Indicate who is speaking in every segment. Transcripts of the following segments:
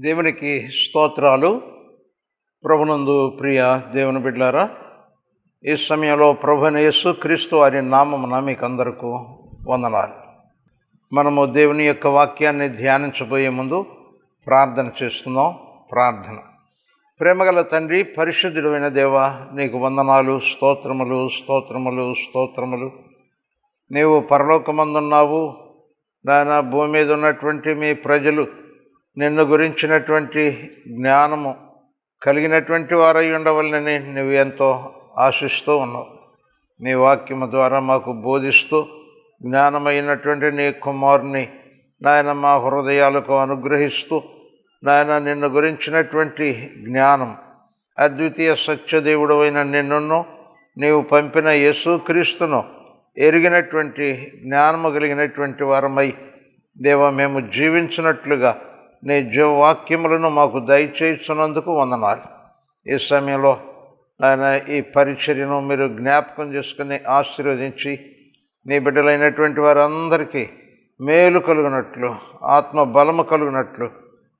Speaker 1: దేవునికి స్తోత్రాలు. ప్రభునందు ప్రియ దేవుని బిడ్డలారా, ఈ సమయంలో ప్రభువైన యేసుక్రీస్తు వారి నామమున మీకు అందరికీ వందనాలు. మనము దేవుని యొక్క వాక్యాన్ని ధ్యానించబోయే ముందు ప్రార్థన చేసుకుందాం. ప్రార్థన. ప్రేమగల తండ్రి, పరిశుద్ధుడైన దేవ, నీకు వందనాలు, స్తోత్రములు స్తోత్రములు స్తోత్రములు. నీవు పరలోకమందున్నావు నాయన. భూమి మీద ఉన్నటువంటి మీ ప్రజలు నిన్ను గురించినటువంటి జ్ఞానము కలిగినటువంటి వారై ఉండవలనని నువ్వు ఎంతో ఆశిస్తూ ఉన్నావు. నీ వాక్యము ద్వారా మాకు బోధిస్తూ జ్ఞానమైనటువంటి నీ కుమారుని నాయన మా హృదయాలకు అనుగ్రహిస్తూ నాయన నిన్ను గురించినటువంటి జ్ఞానం, అద్వితీయ సత్యదేవుడు అయిన నిన్ను నీవు పంపిన యేసుక్రీస్తును ఎరిగినటువంటి జ్ఞానము కలిగినటువంటి వారమై దేవ, మేము జీవించినట్లుగా నీ జీవవాక్యములను మాకు దయచేస్తున్నందుకు వందనాలు. ఈ సమయంలో ఆయన ఈ పరిచర్యను మీరు జ్ఞాపకం చేసుకుని ఆశీర్వదించి నీ బిడ్డలైనటువంటి వారందరికీ మేలు కలుగునట్లు, ఆత్మ బలము కలుగునట్లు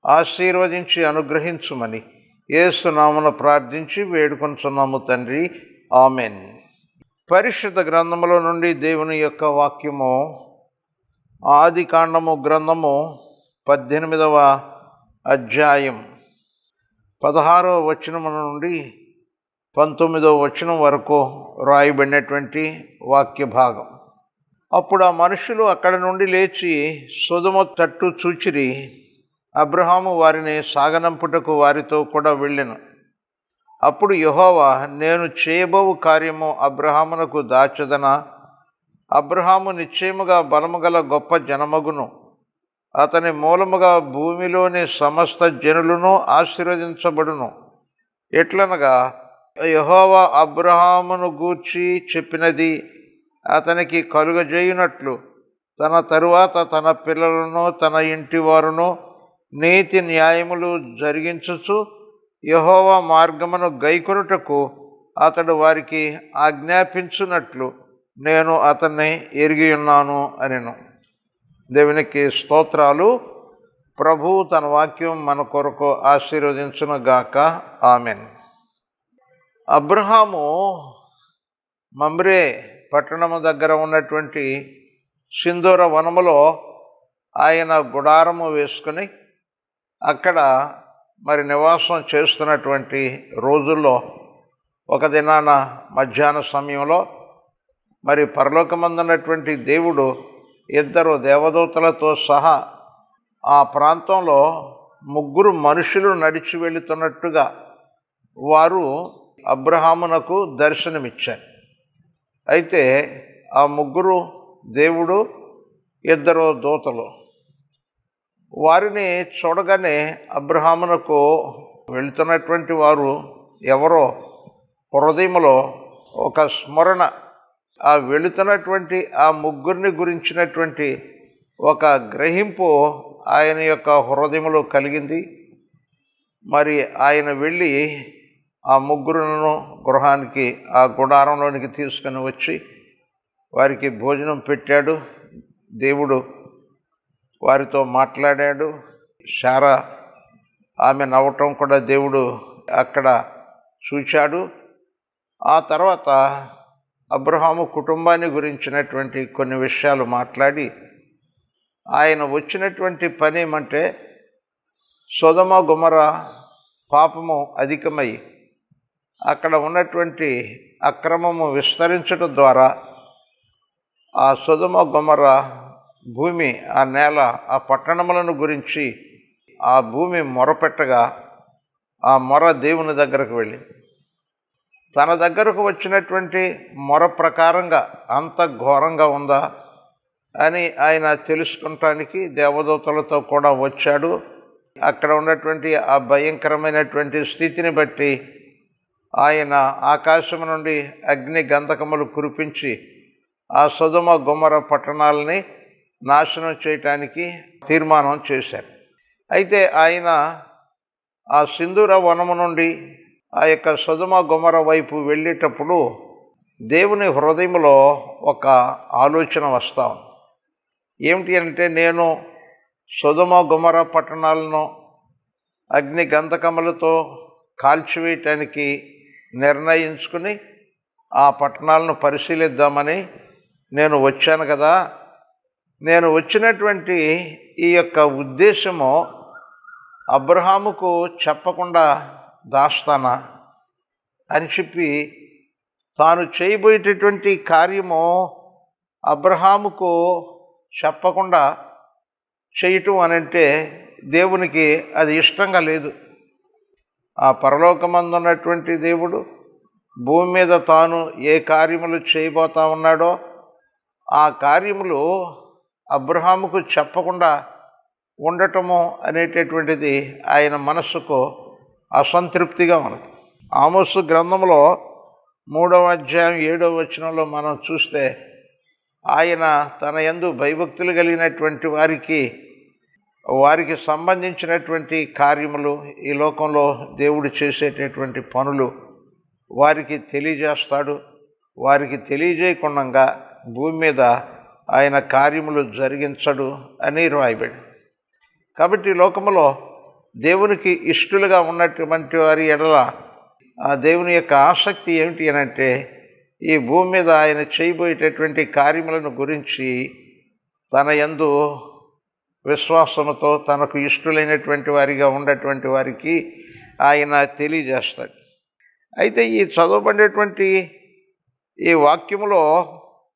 Speaker 1: ఆశీర్వదించి అనుగ్రహించుమని యేసు నామమున ప్రార్థించి వేడుకొనుచున్నాము తండ్రి, ఆమెన్. పరిశుద్ధ గ్రంథములో నుండి దేవుని యొక్క వాక్యము ఆదికాండము గ్రంథము 18వ అధ్యాయం 16వ వచనం నుండి 19వ వచనం వరకు రాయబడినటువంటి వాక్య భాగం. అప్పుడు ఆ మనుషులు అక్కడి నుండి లేచి సొదొమ తట్టు చూచిరి. అబ్రహాము వారిని సాగనంపుటకు వారితో కూడా వెళ్ళెను. అప్పుడు యెహోవా, నేను చేయబోవు కార్యము అబ్రహామునకు దాచదనా? అబ్రహాము నిశ్చయముగా బలముగల గొప్ప జనమగును. అతని మూలముగా భూమిలోని సమస్త జనులను ఆశీర్వదించబడును. ఎట్లనగా యెహోవా అబ్రహామును గూర్చి చెప్పినది అతనికి కలుగజేయునట్లు తన తరువాత తన పిల్లలను తన ఇంటి వారును నీతి న్యాయములు జరిగించుచు యెహోవా మార్గమును గైకొనుటకు అతడు వారికి ఆజ్ఞాపించున్నట్లు నేను అతన్ని ఎరిగి ఉన్నాను అనెను. దేవునికి స్తోత్రాలు. ప్రభువు తన వాక్యం మన కొరకు ఆశీర్వదించునుగాక. ఆమెన్. అబ్రహాము మమ్రే పట్టణము దగ్గర ఉన్నటువంటి సింధూర వనములో ఆయన గుడారము వేసుకుని అక్కడ నివాసం చేస్తున్నటువంటి రోజుల్లో ఒక దినాన మధ్యాహ్న సమయంలో పరలోకమందున్నటువంటి దేవుడు ఇద్దరు దేవదూతలతో సహా ఆ ప్రాంతంలో ముగ్గురు మనుషులు నడిచి వెళుతున్నట్టుగా వారు అబ్రహామునకు దర్శనమిచ్చారు. అయితే ఆ ముగ్గురు దేవుడు, ఇద్దరు దూతలు. వారిని చూడగానే అబ్రహామునకు వెళుతున్నటువంటి వారు ఎవరో హృదయంలో ఒక స్మరణ, ఆ వెళుతున్నటువంటి ఆ ముగ్గురిని గురించినటువంటి ఒక గ్రహింపు ఆయన యొక్క హృదయంలో కలిగింది. ఆయన వెళ్ళి ఆ ముగ్గురును గృహానికి, ఆ గుడారంలోనికి తీసుకుని వచ్చి వారికి భోజనం పెట్టాడు. దేవుడు వారితో మాట్లాడాడు. శారా ఆమె నవ్వటం కూడా దేవుడు అక్కడ చూచాడు. ఆ తర్వాత అబ్రహాము కుటుంబాన్ని గురించినటువంటి కొన్ని విషయాలు మాట్లాడి ఆయన వచ్చినటువంటి పని ఏమంటే, సొదొమ గొమొర్ర పాపము అధికమై అక్కడ ఉన్నటువంటి అక్రమము విస్తరించడం ద్వారా ఆ సొదొమ గొమొర్ర భూమి, ఆ నేల, ఆ పట్టణములను గురించి ఆ భూమి మొరపెట్టగా ఆ మొర దేవుని దగ్గరకు వెళ్ళింది. తన దగ్గరకు వచ్చినటువంటి మొర ప్రకారంగా అంత ఘోరంగా ఉందా అని ఆయన తెలుసుకుంటానికి దేవదూతలతో కూడా వచ్చాడు. అక్కడ ఉన్నటువంటి ఆ భయంకరమైనటువంటి స్థితిని బట్టి ఆయన ఆకాశం నుండి అగ్ని గంధకములు కురిపించి ఆ సొదొమ గొమొర్ర పట్టణాలని నాశనం చేయటానికి తీర్మానం చేశారు. అయితే ఆయన ఆ సింధూర వనము నుండి ఆ యొక్క సొదొమ గొమొర్ర వైపు వెళ్ళేటప్పుడు దేవుని హృదయంలో ఒక ఆలోచన వస్తాం. ఏమిటి అంటే, నేను సొదొమ గొమొర్ర పట్టణాలను అగ్ని గంధకములతో కాల్చివేయటానికి నిర్ణయించుకుని ఆ పట్టణాలను పరిశీలిద్దామని నేను వచ్చాను కదా. నేను వచ్చినటువంటి ఈ యొక్క ఉద్దేశము అబ్రహాముకు చెప్పకుండా దాస్తానా అని చెప్పి తాను చేయబోయేటటువంటి కార్యము అబ్రహాముకు చెప్పకుండా చేయటం అనంటే దేవునికి అది ఇష్టంగా లేదు. ఆ పరలోకమందున్నటువంటి దేవుడు భూమి మీద తాను ఏ కార్యములు చేయబోతా ఉన్నాడో ఆ కార్యములు అబ్రహాముకు చెప్పకుండా ఉండటము అనేటటువంటిది ఆయన మనస్సుకు అసంతృప్తిగా ఉన్నది. ఆమోసు గ్రంథంలో 3వ అధ్యాయం 7వ వచనంలో మనం చూస్తే ఆయన తన యందు భయభక్తులు కలిగినటువంటి వారికి సంబంధించినటువంటి కార్యములు, ఈ లోకంలో దేవుడు చేసేటటువంటి పనులు వారికి తెలియజేస్తాడు. వారికి తెలియజేయకుండా భూమి మీద ఆయన కార్యములు జరిగించడు అని రాయబడి. కాబట్టి లోకములో దేవునికి ఇష్టలుగా ఉన్నటువంటి వారి ఎడల ఆ దేవుని యొక్క ఆసక్తి ఏమిటి అని అంటే, ఈ భూమి మీద ఆయన చేయబోయేటటువంటి కార్యములను గురించి తన యందు విశ్వాసముతో తనకు ఇష్టలైనటువంటి వారిగా ఉన్నటువంటి వారికి ఆయన తెలియజేస్తాడు. అయితే ఈ చదవబడేటువంటి ఈ వాక్యములో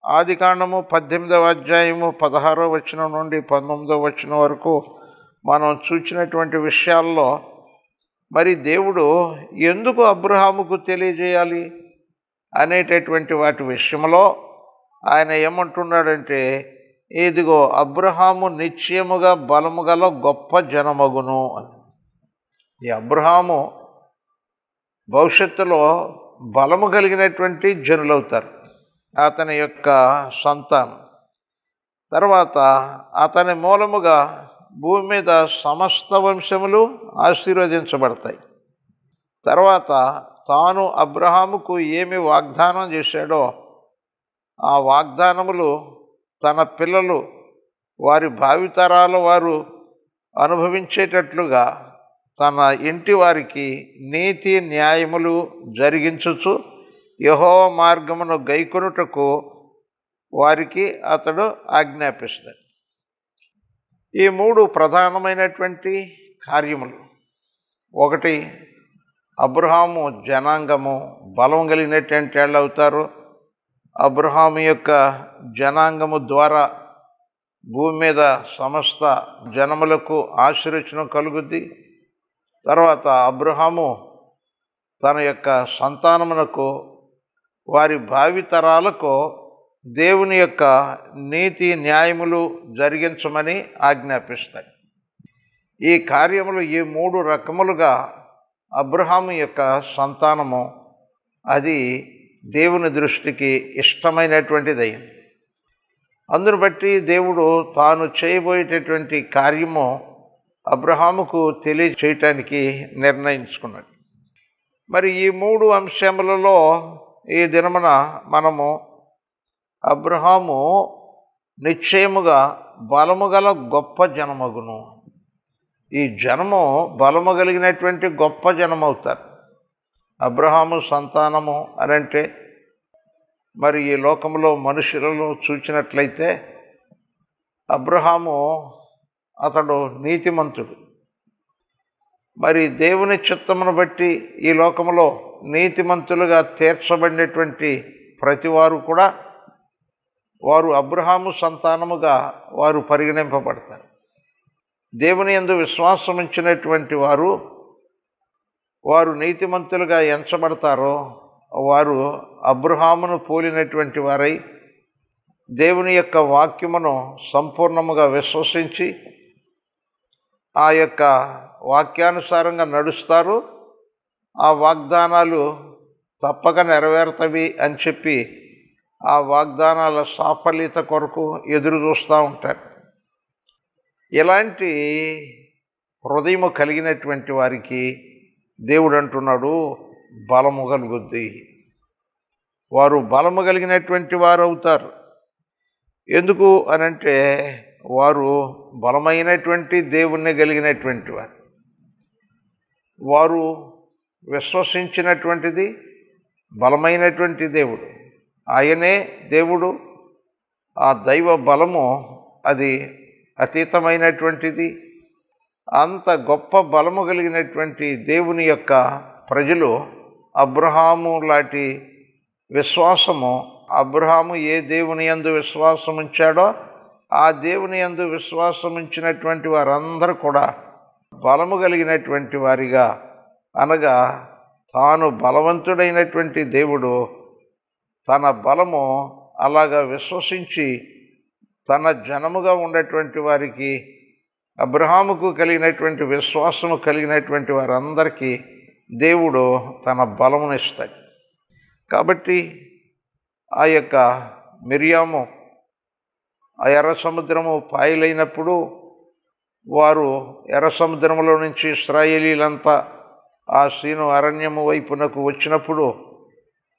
Speaker 1: ఆదికాండము 18వ అధ్యాయము 16వ వచనం నుండి 19వ వచనం వరకు మనం చూసినటువంటి విషయాల్లో మరి దేవుడు ఎందుకు అబ్రహాముకు తెలియజేయాలి అనేటటువంటి వాటి విషయంలో ఆయన ఏమంటున్నాడంటే, ఇదిగో అబ్రహాము నిశ్చయముగా బలము గల గొప్ప జనమగును అని. ఈ అబ్రహాము భవిష్యత్తులో బలము కలిగినటువంటి జనులవుతారు, అతని యొక్క సంతానం. తర్వాత అతని మూలముగా భూమి మీద సమస్త వంశములు ఆశీర్వదించబడతాయి. తర్వాత తాను అబ్రహాముకు ఏమి వాగ్దానం చేశాడో ఆ వాగ్దానములు తన పిల్లలు వారి భావితరాల వారు అనుభవించేటట్లుగా తన ఇంటి వారికి నీతి న్యాయములు జరిగించుచు యెహోవా మార్గమును గైకొనుటకు వారికి అతడు ఆజ్ఞాపిస్తాడు. ఈ 3 ప్రధానమైనటువంటి కార్యములు. ఒకటి, అబ్రహాము జనాంగము బలం కలిగినటువంటి వాళ్ళు అవుతారు. అబ్రహాము యొక్క జనాంగము ద్వారా భూమి మీద సమస్త జనములకు ఆశీర్వచనం కలుగుద్ది. తర్వాత అబ్రహాము తన యొక్క సంతానమునకు వారి భావితరాలకు దేవుని యొక్క నీతి న్యాయములు జరిగించమని ఆజ్ఞాపిస్తాయి. ఈ కార్యములు ఈ 3 రకములుగా అబ్రహాము యొక్క సంతానము అది దేవుని దృష్టికి ఇష్టమైనటువంటిది అయింది. అందును బట్టి దేవుడు తాను చేయబోయేటటువంటి కార్యము అబ్రహాముకు తెలియచేయటానికి నిర్ణయించుకున్నాడు. మరి ఈ 3 అంశములలో ఈ దినమున మనము అబ్రహాము నిశ్చయముగా బలము గల గొప్ప జనమగును, ఈ జనము బలము కలిగినటువంటి గొప్ప జనమవుతారు. అబ్రహాము సంతానము అనంటే మరి ఈ లోకంలో మనుషులలో చూచినట్లయితే అబ్రహాము అతడు నీతిమంతుడు. మరి దేవుని చిత్తమును బట్టి ఈ లోకంలో నీతిమంతులుగా తీర్చబడినటువంటి ప్రతివారు కూడా వారు అబ్రహాము సంతానముగా వారు పరిగణింపబడతారు. దేవుని యందు విశ్వాసం ఉంచినటువంటి వారు నీతిమంతులుగా ఎంచబడతారో వారు అబ్రహామును పోలినటువంటి వారై దేవుని యొక్క వాక్యమును సంపూర్ణముగా విశ్వసించి ఆ యొక్క వాక్యానుసారంగా నడుస్తారు. ఆ వాగ్దానాలు తప్పక నెరవేరుతవి అని చెప్పి ఆ వాగ్దానాల సాఫల్యత కొరకు ఎదురు చూస్తూ ఉంటారు. ఇలాంటి హృదయము కలిగినటువంటి వారికి దేవుడు అంటున్నాడు బలము కలుగుద్ది. వారు బలము కలిగినటువంటి వారు అవుతారు. ఎందుకు అనంటే వారు బలమైనటువంటి దేవుణ్ణి కలిగినటువంటి వారు. వారు విశ్వసించినటువంటిది బలమైనటువంటి దేవుడు. ఆయనే దేవుడు. ఆ దైవ బలము అది అతీతమైనటువంటిది. అంత గొప్ప బలము కలిగినటువంటి దేవుని యొక్క ప్రజలు అబ్రహాము లాంటి విశ్వాసము, అబ్రహాము ఏ దేవుని యందు విశ్వాసం ఉంచాడో ఆ దేవుని యందు విశ్వాసం ఉంచినటువంటి వారందరూ కూడా బలము కలిగినటువంటి వారిగా, అనగా తాను బలవంతుడైనటువంటి దేవుడు తన బలము అలాగా విశ్వసించి తన జనముగా ఉన్నటువంటి వారికి, అబ్రహాముకు కలిగినటువంటి విశ్వాసము కలిగినటువంటి వారందరికీ దేవుడు తన బలమునిస్తాడు. కాబట్టి ఆ యొక్క మిర్యాము ఆ ఎర్ర సముద్రము పాయలైనప్పుడు వారు ఎర్ర సముద్రంలో నుంచి ఇశ్రాయేలీలంతా ఆ సీను అరణ్యము వైపునకు వచ్చినప్పుడు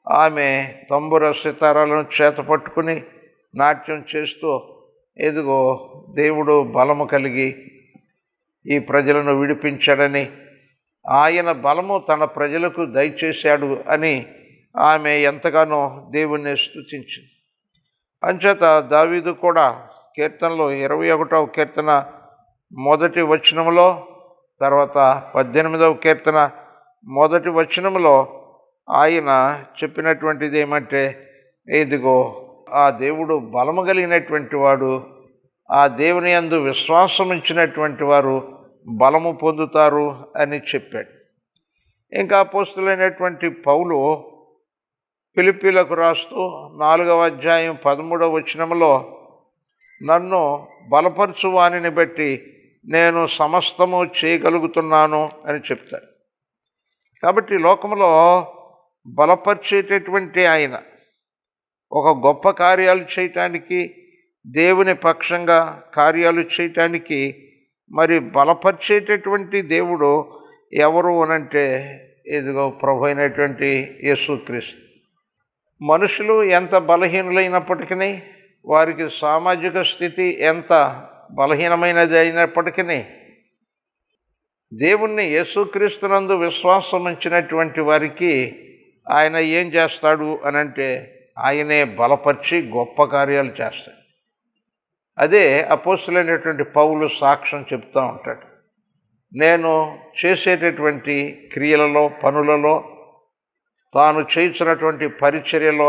Speaker 1: ఆమె తంబుర సితారాలను చేత పట్టుకుని నాట్యం చేస్తూ, ఎదుగో దేవుడు బలము కలిగి ఈ ప్రజలను విడిపించాడని, ఆయన బలము తన ప్రజలకు దయచేశాడు అని ఆమె ఎంతగానో దేవుణ్ణి స్తుతించింది. అంచేత దావీదు కూడా కీర్తనలో 21వ కీర్తన 1వ వచనంలో, తర్వాత 18వ కీర్తన 1వ వచనంలో ఆయన చెప్పినటువంటిది ఏమంటే, ఇదిగో ఆ దేవుడు బలము కలిగినటువంటి వాడు, ఆ దేవుని యందు విశ్వాసం ఉంచినటువంటి వారు బలము పొందుతారు అని చెప్పాడు. ఇంకా అపోస్తలుడైనటువంటి పౌలు ఫిలిప్పీలకు రాస్తూ 4వ అధ్యాయం 13వ వచనంలో, నన్ను బలపరచు వానిని బట్టి నేను సమస్తము చేయగలుగుతున్నాను అని చెప్తాడు. కాబట్టి లోకంలో బలపరిచేటటువంటి ఆయన ఒక గొప్ప కార్యాలు చేయటానికి, దేవుని పక్షంగా కార్యాలు చేయటానికి మరి బలపరిచేటటువంటి దేవుడు ఎవరు అనంటే, ఇదిగో ప్రభు అయినటువంటి యేసుక్రీస్తు. మనుషులు ఎంత బలహీనులైనప్పటికీ, వారికి సామాజిక స్థితి ఎంత బలహీనమైనది అయినప్పటికీ, దేవుణ్ణి యేసుక్రీస్తునందు విశ్వాసం ఉంచినటువంటి వారికి ఆయన ఏం చేస్తాడు అనంటే, ఆయనే బలపరిచి గొప్ప కార్యాలు చేస్తాడు. అదే అపోస్తలుడైనటువంటి పౌలు సాక్ష్యం చెప్తూ ఉంటాడు. నేను చేసేటటువంటి క్రియలలో, పనులలో, తాను చేయించినటువంటి పరిచర్యలో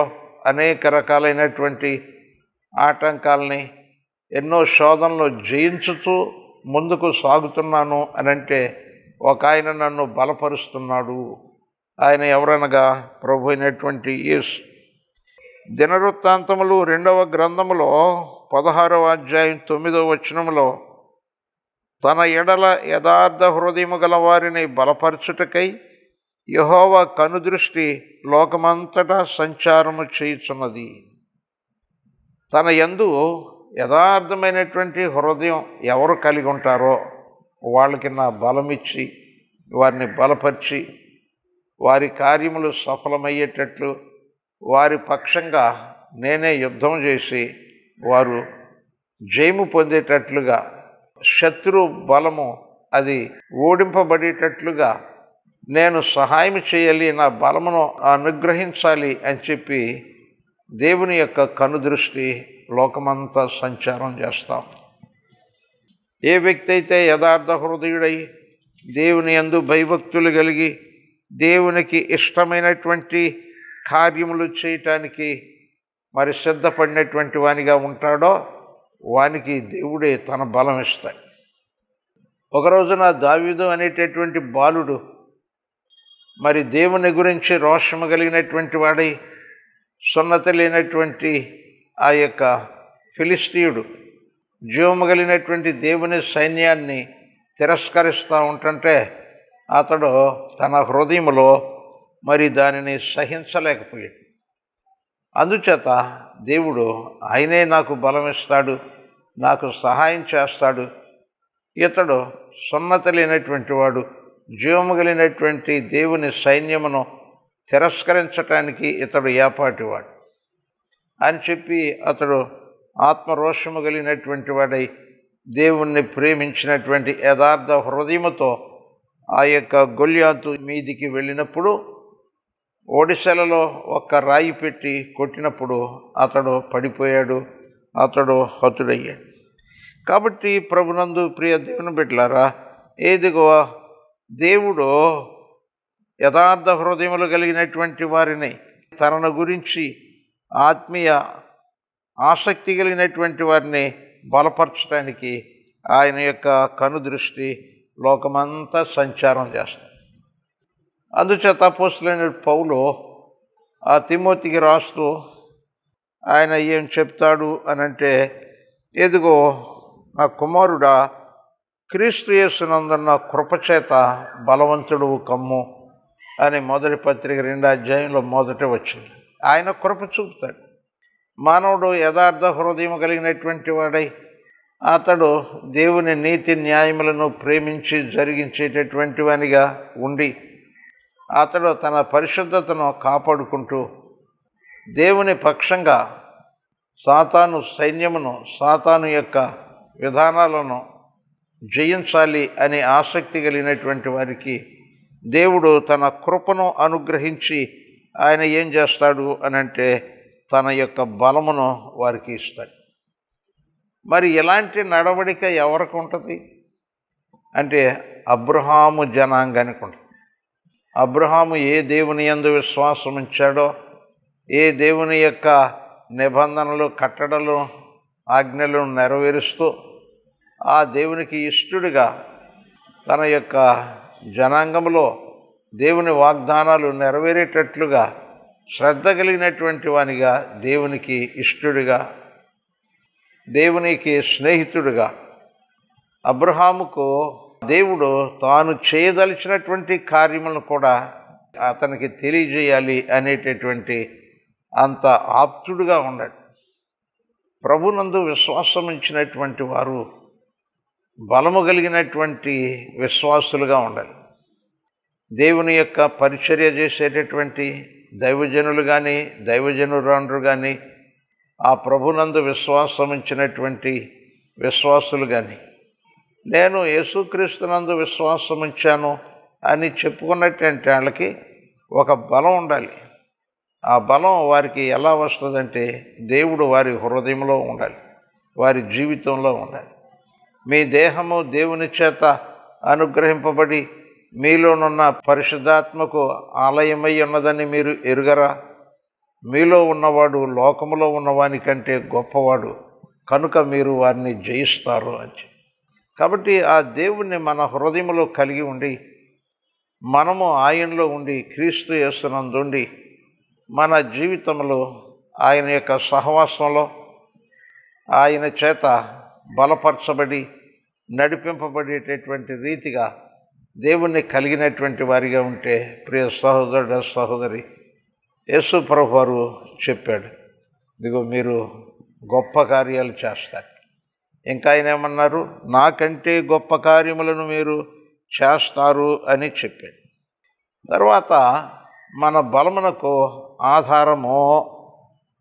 Speaker 1: అనేక రకాలైనటువంటి ఆటంకాలని, ఎన్నో శోధనలు జయించుతూ ముందుకు సాగుతున్నాను అనంటే, ఒక ఆయన నన్ను బలపరుస్తున్నాడు. ఆయన ఎవరనగా ప్రభు అయినటువంటి యేసు. దినవృత్తాంతములు 2వ గ్రంథములో 16వ అధ్యాయం 9వ వచనంలో, తన ఎడల యథార్థ హృదయము గల వారిని బలపరచుటకై యెహోవా కనుదృష్టి లోకమంతటా సంచారము చేయుచున్నది. తన యందు యథార్థమైనటువంటి హృదయం ఎవరు కలిగి ఉంటారో వాళ్ళకి నా బలమిచ్చి, వారిని బలపరిచి, వారి కార్యములు సఫలమయ్యేటట్లు, వారి పక్షంగా నేనే యుద్ధం చేసి వారు జయము పొందేటట్లుగా, శత్రు బలము అది ఓడింపబడేటట్లుగా నేను సహాయం చేయాలి, నా బలమును అనుగ్రహించాలి అని చెప్పి దేవుని యొక్క కనుదృష్టి లోకమంతా సంచారం చేస్తాం. ఏ వ్యక్తి అయితే యథార్థ హృదయుడై దేవుని యందు భయభక్తులు కలిగి దేవునికి ఇష్టమైనటువంటి కార్యములు చేయటానికి మరి సిద్ధపడినటువంటి వానిగా ఉంటాడో వానికి దేవుడే తన బలం ఇస్తాడు. ఒక రోజున దావీదు అనేటటువంటి బాలుడు మరి దేవుని గురించి రోషము కలిగినటువంటి వాడై, సున్నతి లేనటువంటి ఆ యొక్క ఫిలిస్తీయుడు జీవము కలిగినటువంటి దేవుని సైన్యాన్ని తిరస్కరిస్తూ ఉంటుంటే, అతడు తన హృదయంలో మరి దానిని సహించలేకపోయాడు. అందుచేత దేవుడు ఆయనే నాకు బలం ఇస్తాడు, నాకు సహాయం చేస్తాడు. ఇతడు సున్నతి లేనటువంటి వాడు, జీవము కలిగినటువంటి దేవుని సైన్యమును తిరస్కరించటానికి ఇతడు ఏపాటివాడు అని చెప్పి, అతడు ఆత్మరోషము కలిగినటువంటి వాడై దేవుణ్ణి ప్రేమించినటువంటి యథార్థ హృదయముతో ఆ యొక్క గొల్యాతు మీదికి వెళ్ళినప్పుడు ఒడిశలలో ఒక్క రాయి పెట్టి కొట్టినప్పుడు అతడు పడిపోయాడు, అతడు హతుడయ్యాడు. కాబట్టి ప్రభునందు ప్రియ దేవుని బిడ్డలారా, ఏదిగో దేవుడు యథార్థ హృదయములు కలిగినటువంటి వారిని, తనను గురించి ఆత్మీయ ఆసక్తి కలిగినటువంటి వారిని బలపరచడానికి ఆయన యొక్క కనుదృష్టి లోకమంతా సంచారం చేస్తాడు. అందుచేత అపోస్తలుడైన పౌలు ఆ తిమోతికి రాస్తూ ఆయన ఏం చెప్తాడు అనంటే, ఎదుగో నా కుమారుడా, క్రీస్తు యేసునందున్న కృపచేత బలవంతుడు కమ్ము అని మొదటి పత్రిక 2వ అధ్యాయంలో మొదట వచ్చింది. ఆయన కృప చూపుతాడు. మానవుడు యథార్థ హృదయం కలిగినటువంటి వాడై అతడు దేవుని నీతి న్యాయములను ప్రేమించి జరిగించేటటువంటి వానిగా ఉండి అతడు తన పరిశుద్ధతను కాపాడుకుంటూ దేవుని పక్షంగా సాతాను సైన్యమును, సాతాను యొక్క విధానాలను జయించాలి అనే ఆసక్తి కలిగినటువంటి వారికి దేవుడు తన కృపను అనుగ్రహించి ఆయన ఏం చేస్తాడు అనంటే తన యొక్క బలమును వారికి ఇస్తాడు. మరి ఇలాంటి నడవడిక ఎవరికి ఉంటుంది అంటే అబ్రహాము జనాంగానికి ఉంటుంది. అబ్రహాము ఏ దేవుని యందు విశ్వాసం ఉంచాడో, ఏ దేవుని యొక్క నిబంధనలు, కట్టడలు, ఆజ్ఞలను నెరవేరుస్తూ ఆ దేవునికి ఇష్టడుగా తన యొక్క జనాంగంలో దేవుని వాగ్దానాలు నెరవేరేటట్లుగా శ్రద్ధ కలిగినటువంటి వానిగా, దేవునికి ఇష్టడుగా, దేవునికి స్నేహితుడుగా అబ్రహాముకు దేవుడు తాను చేయదలిచినటువంటి కార్యములను కూడా అతనికి తెలియజేయాలి అనేటటువంటి అంత ఆప్తుడుగా ఉన్నాడు. ప్రభునందు విశ్వాసం ఉంచినటువంటి వారు బలము కలిగినటువంటి విశ్వాసులుగా ఉండాలి. దేవుని యొక్క పరిచర్య చేసేటటువంటి దైవజనులు కానీ, దైవజనురాండ్రు కానీ, ఆ ప్రభునందు విశ్వాసం ఉంచినటువంటి విశ్వాసులు కానీ, నేను యేసుక్రీస్తునందు విశ్వాసం ఉంచాను అని చెప్పుకున్నటువంటి వాళ్ళకి ఒక బలం ఉండాలి. ఆ బలం వారికి ఎలా వస్తుందంటే దేవుడు వారి హృదయంలో ఉండాలి, వారి జీవితంలో ఉండాలి. మీ దేహము దేవుని చేత అనుగ్రహింపబడి మీలోనున్న పరిశుద్ధాత్మకు ఆలయమై ఉన్నదని మీరు ఎరుగరా? మీలో ఉన్నవాడు లోకములో ఉన్నవాని కంటే గొప్పవాడు, కనుక మీరు వారిని జయిస్తారు అని. కాబట్టి ఆ దేవుణ్ణి మన హృదయంలో కలిగి ఉండి, మనము ఆయనలో ఉండి, క్రీస్తు యేసునందుండి మన జీవితంలో ఆయన యొక్క సహవాసంలో ఆయన చేత బలపరచబడి నడిపింపబడేటటువంటి రీతిగా దేవుణ్ణి కలిగినటువంటి వారిగా ఉంటే, ప్రియ సహోదరుడు, సహోదరి, యేసు ప్రభువు వారు చెప్పాడు, ఇదిగో మీరు గొప్ప కార్యాలు చేస్తారు. ఇంకా ఆయన ఏమన్నారు? నాకంటే గొప్ప కార్యములను మీరు చేస్తారు అని చెప్పాడు. తర్వాత మన బలమునకు ఆధారము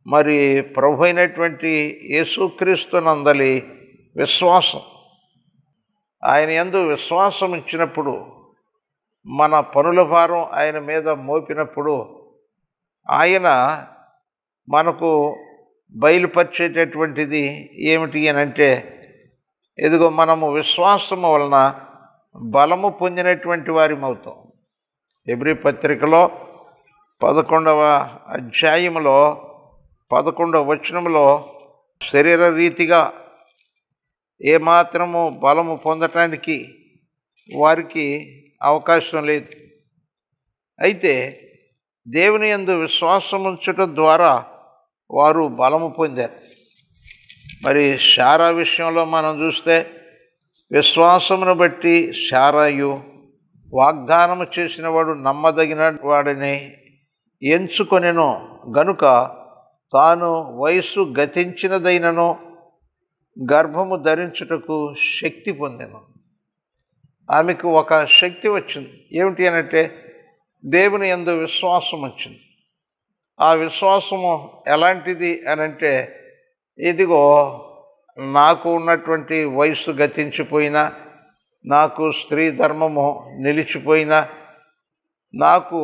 Speaker 1: మరి ప్రభు అయినటువంటి యేసుక్రీస్తునందలి విశ్వాసం. ఆయన యందు విశ్వాసం ఇచ్చినప్పుడు, మన పనుల భారం ఆయన మీద మోపినప్పుడు ఆయన మనకు బయలుపరిచేటటువంటిది ఏమిటి అని అంటే, ఇదిగో మనము విశ్వాసము వలన బలము పొందినటువంటి వారిమవుతాం. హెబ్రీ పత్రికలో 11వ అధ్యాయంలో 11వ వచనంలో శరీర రీతిగా ఏమాత్రము బలము పొందటానికి వారికి అవకాశం లేదు. అయితే దేవుని యందు విశ్వాసం ఉంచటం ద్వారా వారు బలము పొందారు. మరి శారా విషయంలో మనం చూస్తే, విశ్వాసమును బట్టి శారాయు వాగ్దానము చేసిన వాడు నమ్మదగిన వాడిని ఎంచుకొనెను గనుక తాను వయస్సు గతించినదైనను గర్భము ధరించుటకు శక్తి పొందెను. ఆమెకు ఒక శక్తి వచ్చింది. ఏమిటి అనంటే దేవుని యందు విశ్వాసం వచ్చింది. ఆ విశ్వాసము ఎలాంటిది అనంటే, ఇదిగో నాకు ఉన్నటువంటి వయస్సు గతించిపోయినా, నాకు స్త్రీ ధర్మము నిలిచిపోయినా, నాకు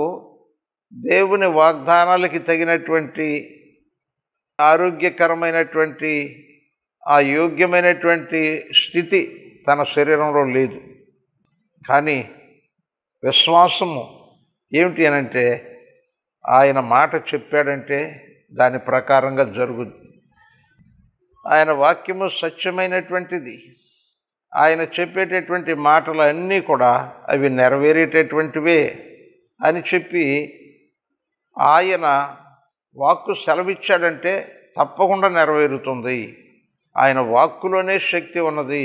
Speaker 1: దేవుని వాగ్దానాలకి తగినటువంటి ఆరోగ్యకరమైనటువంటి ఆ యోగ్యమైనటువంటి స్థితి తన శరీరంలో లేదు. కానీ విశ్వాసము ఏమిటి అనంటే, ఆయన మాట చెప్పాడంటే దాని ప్రకారంగా జరుగుద్ది. ఆయన వాక్యము సత్యమైనటువంటిది. ఆయన చెప్పేటటువంటి మాటలన్నీ కూడా అవి నెరవేరేటటువంటివే అని చెప్పి ఆయన వాక్కు సెలవిచ్చాడంటే తప్పకుండా నెరవేరుతుంది. ఆయన వాక్కులోనే శక్తి ఉన్నది.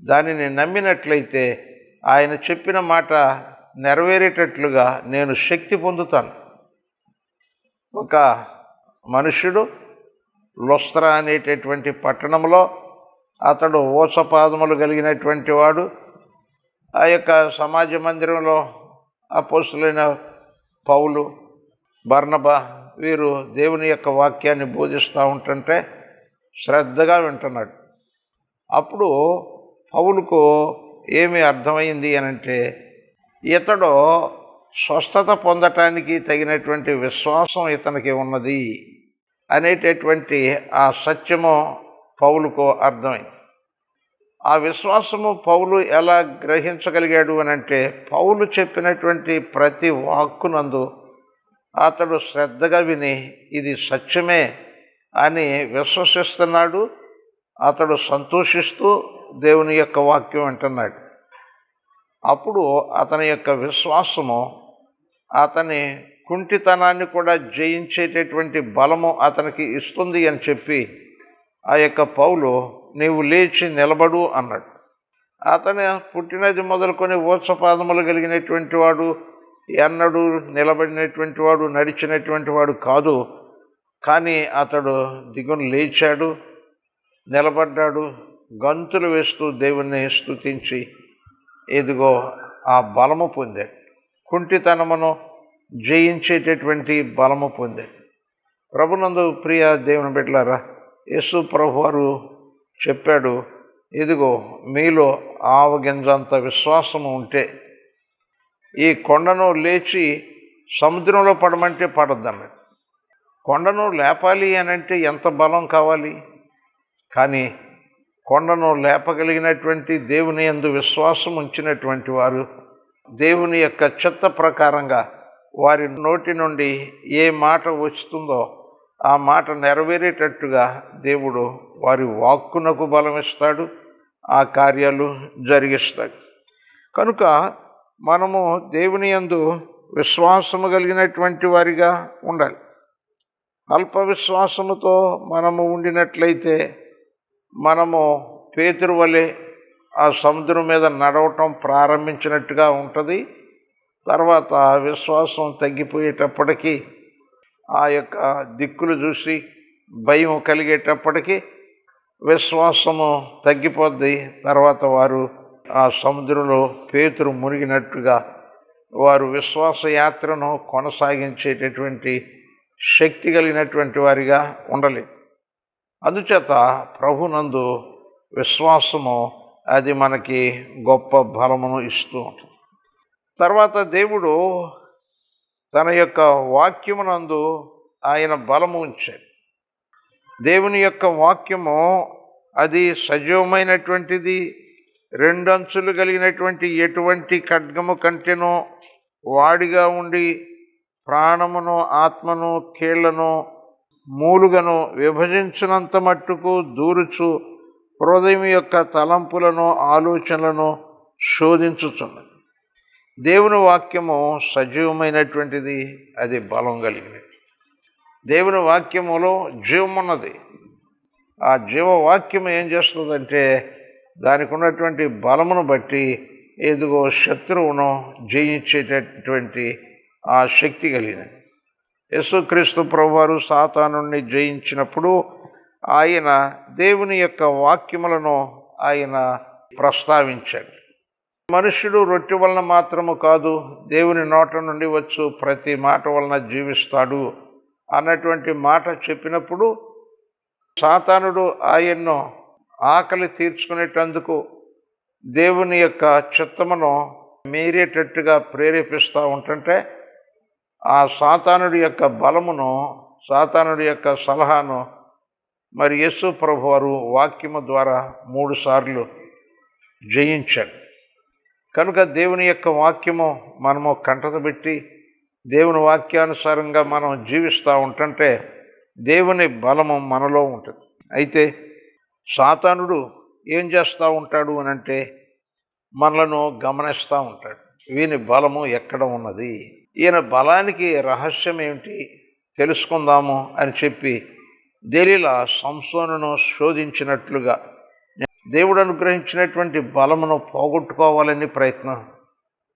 Speaker 1: దానిని నమ్మినట్లయితే ఆయన చెప్పిన మాట నెరవేరేటట్లుగా నేను శక్తి పొందుతాను. ఒక మనుష్యుడు లుస్త్రా అనేటటువంటి పట్టణంలో అతడు ఊచపాదములు కలిగినటువంటి వాడు. ఆ యొక్క సమాజ మందిరంలో అపోస్తలులైన పౌలు, బర్నబా వీరు దేవుని యొక్క వాక్యాన్ని బోధిస్తూ ఉంటుంటే శ్రద్ధగా వింటున్నాడు. అప్పుడు పౌలుకు ఏమి అర్థమైంది అనంటే, ఇతడు స్వస్థత పొందటానికి తగినటువంటి విశ్వాసం ఇతనికి ఉన్నది అనేటటువంటి ఆ సత్యము పౌలుకు అర్థమైంది. ఆ విశ్వాసము పౌలు ఎలా గ్రహించగలిగాడు అనంటే, పౌలు చెప్పినటువంటి ప్రతి వాక్కునందు అతడు శ్రద్ధగా విని ఇది సత్యమే అని విశ్వసిస్తున్నాడు. అతడు సంతోషిస్తూ దేవుని యొక్క వాక్యం వింటున్నాడు. అప్పుడు అతని యొక్క విశ్వాసము అతని కుంటితనాన్ని కూడా జయించేటటువంటి బలము అతనికి ఇస్తుంది అని చెప్పి ఆ యొక్క పౌలు, నీవు లేచి నిలబడు అన్నాడు. అతను పుట్టినది మొదలుకొని ఊచపాదములు కలిగినటువంటి వాడు, ఎన్నడూ నిలబడినటువంటి వాడు, నడిచినటువంటి వాడు కాదు. కానీ అతడు దిగును లేచాడు, నిలబడ్డాడు, గంతులు వేస్తూ దేవుణ్ణి స్తుతించి ఎదుగో ఆ బలము పొందాడు. కుంటితనమును జయించేటటువంటి బలము పొందాడు. ప్రభునందు ప్రియ దేవుని బిడ్డలారా, యేసు ప్రభువారు చెప్పాడు, ఇదిగో మీలో ఆవగింజంత విశ్వాసము ఉంటే ఈ కొండను లేచి సముద్రంలో పడమంటే పడొద్దన్నాడు. కొండను లేపాలి అనంటే ఎంత బలం కావాలి? కానీ కొండను లేపగలిగినటువంటి దేవుని యందు విశ్వాసం ఉంచినటువంటి వారు దేవుని యొక్క చిత్త ప్రకారంగా వారి నోటి నుండి ఏ మాట వస్తుందో ఆ మాట నెరవేరేటట్టుగా దేవుడు వారి వాక్కునకు బలం ఇస్తాడు, ఆ కార్యాలు జరిగిస్తాడు. కనుక మనము దేవుని యందు విశ్వాసము కలిగినటువంటి వారిగా ఉండాలి. అల్ప విశ్వాసముతో మనము ఉండినట్లయితే మనము పేతురు వలె ఆ సముద్రం మీద నడవటం ప్రారంభించినట్టుగా ఉంటుంది. తర్వాత విశ్వాసం తగ్గిపోయేటప్పటికీ, ఆ యొక్క దిక్కులు చూసి భయం కలిగేటప్పటికీ విశ్వాసము తగ్గిపోద్ది. తర్వాత వారు ఆ సముద్రంలో పేతురు మునిగినట్టుగా వారు విశ్వాస యాత్రను కొనసాగించేటటువంటి శక్తి కలిగినటువంటి వారిగా ఉండలేదు. అందుచేత ప్రభునందు విశ్వాసము అది మనకి గొప్ప బలమును ఇస్తూ ఉంటుంది. తర్వాత దేవుడు తన యొక్క వాక్యమునందు ఆయన బలము ఉంచాడు. దేవుని యొక్క వాక్యము అది సజీవమైనటువంటిది, రెండంచులు కలిగినటువంటి ఎటువంటి ఖడ్గము కంటెనో వాడిగా ఉండి ప్రాణమును ఆత్మను కీళ్లను మూలుగను విభజించినంత మట్టుకు దూరుచు హృదయం యొక్క తలంపులను ఆలోచనలను శోధించుచున్నది. దేవుని వాక్యము సజీవమైనటువంటిది, అది బలం కలిగినది. దేవుని వాక్యములో జీవమున్నది. ఆ జీవవాక్యం ఏం చేస్తుందంటే దానికి ఉన్నటువంటి బలమును బట్టి ఎదుగో శత్రువును జయించేటటువంటి ఆ శక్తి కలిగినది. యేసుక్రీస్తు ప్రభువారు సాతానుని జయించినప్పుడు ఆయన దేవుని యొక్క వాక్యములను ఆయన ప్రస్తావించాడు. మనుష్యుడు రొట్టె వలన మాత్రము కాదు, దేవుని నోట నుండి వచ్చు ప్రతి మాట వలన జీవిస్తాడు అన్నటువంటి మాట చెప్పినప్పుడు సాతానుడు ఆయన్ను ఆకలి తీర్చుకునేటందుకు దేవుని యొక్క చిత్తమును మీరేటట్టుగా ప్రేరేపిస్తూ ఉంటుంటే ఆ సాతానుడి యొక్క బలమును, సాతానుడి యొక్క సలహాను మరి యేసు ప్రభు వారు వాక్యము ద్వారా 3 సార్లు జయించాడు. కనుక దేవుని యొక్క వాక్యము మనము కంటత పెట్టి దేవుని వాక్యానుసారంగా మనం జీవిస్తూ ఉంటుంటే దేవుని బలము మనలో ఉంటుంది. అయితే సాతానుడు ఏం చేస్తూ ఉంటాడు అని అంటే మనలను గమనిస్తూ ఉంటాడు. వీని బలము ఎక్కడ ఉన్నది, ఈయన బలానికి రహస్యం ఏమిటి తెలుసుకుందాము అని చెప్పి దెలీలా సంసోనును శోధించినట్లుగా దేవుడు అనుగ్రహించినటువంటి బలమును పోగొట్టుకోవాలని ప్రయత్నం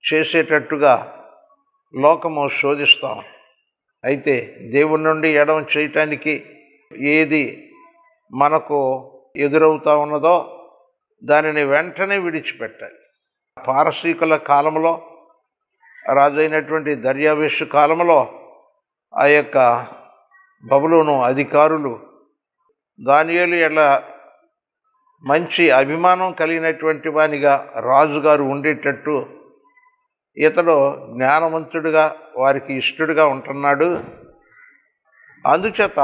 Speaker 1: చేసేటట్టుగా లోకము శోధిస్తాం. అయితే దేవుని నుండి ఎడమ చేయటానికి ఏది మనకు ఎదురవుతా ఉన్నదో దానిని వెంటనే విడిచిపెట్టాలి. పారసీకుల కాలంలో, రాజైనటువంటి దర్యావేషు కాలంలో ఆ యొక్క బబులోను అధికారులు దానియేలు ఎలా మంచి అభిమానం కలిగినటువంటి వానిగా రాజుగారు ఉండేటట్టు ఇతడు జ్ఞానవంతుడిగా వారికి ఇష్టడుగా ఉంటున్నాడు. అందుచేత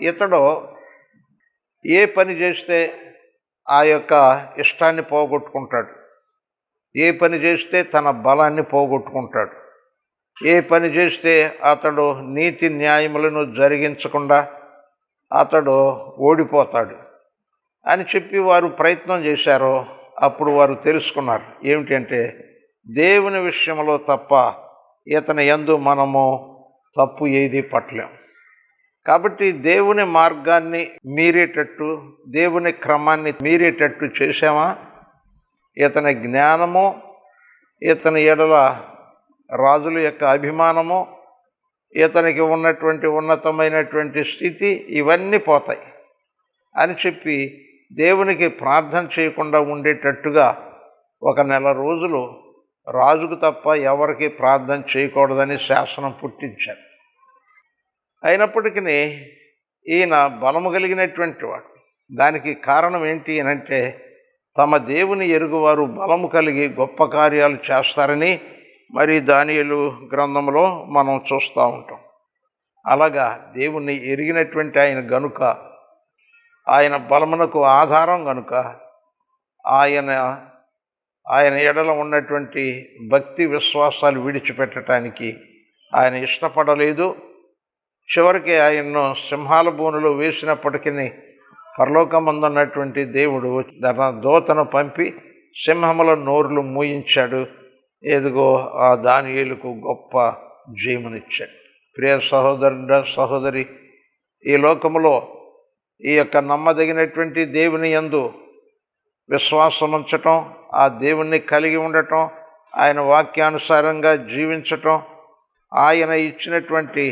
Speaker 1: ఇతడు ఏ పని చేస్తే ఆ యొక్క ఇష్టాన్ని పోగొట్టుకుంటాడు, ఏ పని చేస్తే తన బలాన్ని పోగొట్టుకుంటాడు, ఏ పని చేస్తే అతడు నీతి న్యాయములను జరిగించకుండా అతడు ఓడిపోతాడు అని చెప్పి వారు ప్రయత్నం చేశారో అప్పుడు వారు తెలుసుకున్నారు ఏమిటంటే దేవుని విషయంలో తప్ప ఇతని యందు మనము తప్పు ఏది పట్టలేం. కాబట్టి దేవుని మార్గాన్ని మీరేటట్టు, దేవుని క్రమాన్ని మీరేటట్టు చేసామా, ఇతని జ్ఞానము, ఇతని ఎడల రాజుల యొక్క అభిమానము, ఇతనికి ఉన్నటువంటి ఉన్నతమైనటువంటి స్థితి ఇవన్నీ పోతాయి అని చెప్పి దేవునికి ప్రార్థన చేయకుండా ఉండేటట్టుగా 1 నెల రోజులు రాజుకు తప్ప ఎవరికి ప్రార్థన చేయకూడదని శాసనం పుట్టించారు. అయినప్పటికీ ఈయన బలము కలిగినటువంటి వాడు. దానికి కారణం ఏంటి అని అంటే తమ దేవుని ఎరుగువారు బలము కలిగి గొప్ప కార్యాలు చేస్తారని మరి దానియేలు గ్రంథంలో మనం చూస్తూ ఉంటాం. అలాగా దేవుణ్ణి ఎరిగినటువంటి ఆయన గనుక, ఆయన బలమునకు ఆధారం గనుక ఆయన ఎడల ఉన్నటువంటి భక్తి విశ్వాసాలు విడిచిపెట్టడానికి ఆయన ఇష్టపడలేదు. చివరికి ఆయన్ను సింహాల బోనులో వేసినప్పటికీ పరలోకమందున్నటువంటి దేవుడు తన దూతను పంపి సింహముల నోరులు మూయించాడు. ఎదుగో ఆ దానియేలుకు గొప్ప జయమునిచ్చాడు. ప్రియ సహోదరుడ సహోదరి, ఈ లోకములో ఈ యొక్క నమ్మదగినటువంటి దేవుని యందు విశ్వాసం ఉంచటం, ఆ దేవుణ్ణి కలిగి ఉండటం, ఆయన వాక్యానుసారంగా జీవించటం, ఆయన ఇచ్చినటువంటి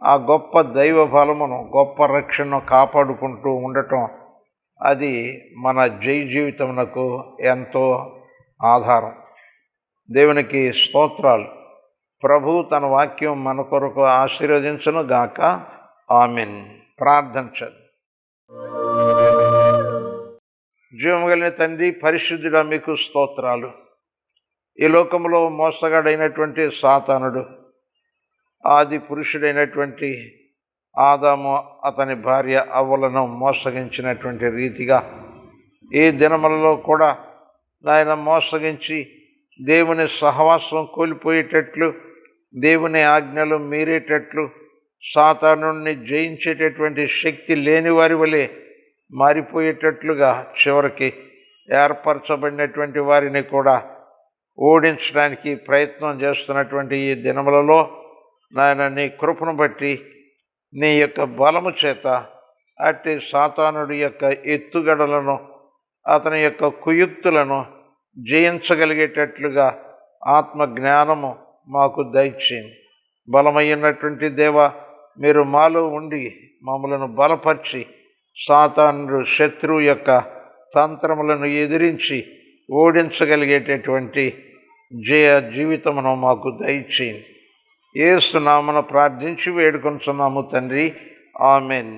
Speaker 1: ఆ గొప్ప దైవ బలమును, గొప్ప రక్షణను కాపాడుకుంటూ ఉండటం, అది మన జీవితమునకు ఎంతో ఆధారం. దేవునికి స్తోత్రాలు. ప్రభువు తన వాక్యం మన కొరకు ఆశీర్వదించును గాక. ఆమెన్. ప్రార్థించండి. జీవము కలిగిన తండ్రి, పరిశుద్ధుడా, మీకు స్తోత్రాలు. ఈ లోకంలో మోసగాడైనటువంటి సాతానుడు ఆది పురుషుడైనటువంటి ఆదాము అతని భార్య అవ్వలను మోసగించినటువంటి రీతిగా ఈ దినములలో కూడా నాయన మోసగించి దేవుని సహవాసం కోల్పోయేటట్లు, దేవుని ఆజ్ఞలు మీరేటట్లు, సాతానుడిని జయించేటటువంటి శక్తి లేని వారి వలె మారిపోయేటట్లుగా చివరికి ఏర్పరచబడినటువంటి వారిని కూడా ఓడించడానికి ప్రయత్నం చేస్తున్నటువంటి ఈ దినములలో నాయన నీ కృపను బట్టి నీ యొక్క బలము చేత అట్టి సాతానుడి యొక్క ఎత్తుగడలను, అతని యొక్క కుయుక్తులను జయించగలిగేటట్లుగా ఆత్మజ్ఞానము మాకు దయచేయండి. బలమైనటువంటి దేవ, మీరు మాలో ఉండి మమ్మలను బలపరిచి సాతానుడు శత్రువు యొక్క తంత్రములను ఎదిరించి ఓడించగలిగేటటువంటి జీవితమును మాకు దయచేయండి. యేసు నామమున ప్రార్థించి వేడుకొనుచున్నాము తండ్రి. ఆమెన్.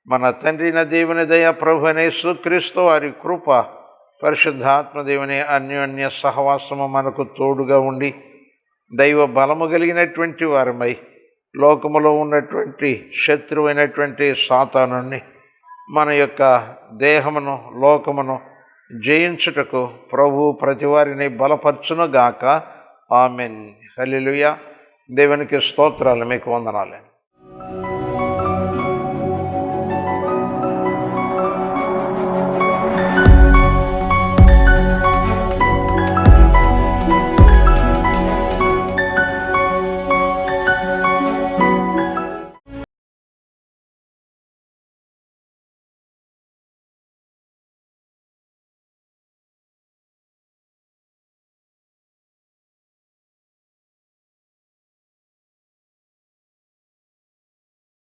Speaker 1: మన తండ్రి అయిన దేవుని దయ, ప్రభువైన యేసుక్రీస్తు వారి కృప, పరిశుద్ధాత్మదేవుని అన్యోన్య సహవాసము మనకు తోడుగా ఉండి దైవ బలము కలిగినటువంటి వారమై లోకములో ఉన్నటువంటి శత్రువైనటువంటి సాతానుని మన యొక్క దేహమును లోకమును జయించుటకు ప్రభు ప్రతివారిని బలపరచునుగాక. ఆమెన్. హల్లెలూయా. దేవునికి స్తోత్రాలు. మీకు వందనాలు.